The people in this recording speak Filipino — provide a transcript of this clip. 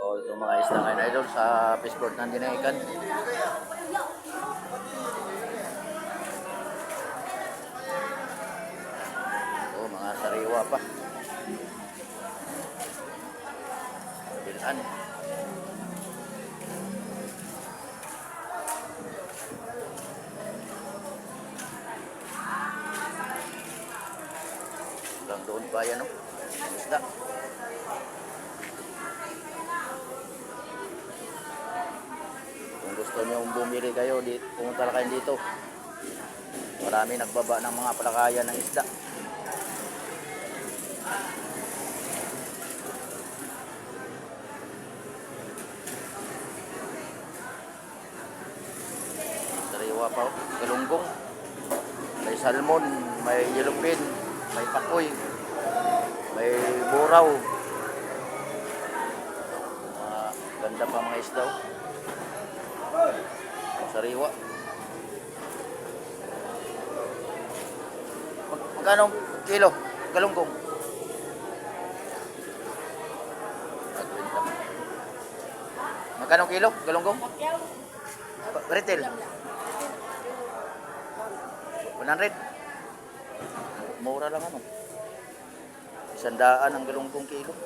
Ito mga isda ngayon idol sa fishport ng Dinaikan. Mga sariwa pa. Bilan. Hanggang doon pa yan, oh. Isda. Kung gusto nyo bumili kayo, pumunta lang kayo dito. Marami nagbaba ng mga palakayan ng isda. Sariwa pa, oh. Galunggong. May salmon, may yellowfin, may pakoy, may buraw. Ganda pa mga isda, oh. Sariwa. Magkano kilo galunggong? Magkano kilo galunggong? Retail 100. Mura lang ano. 100 ang galunggong kilo.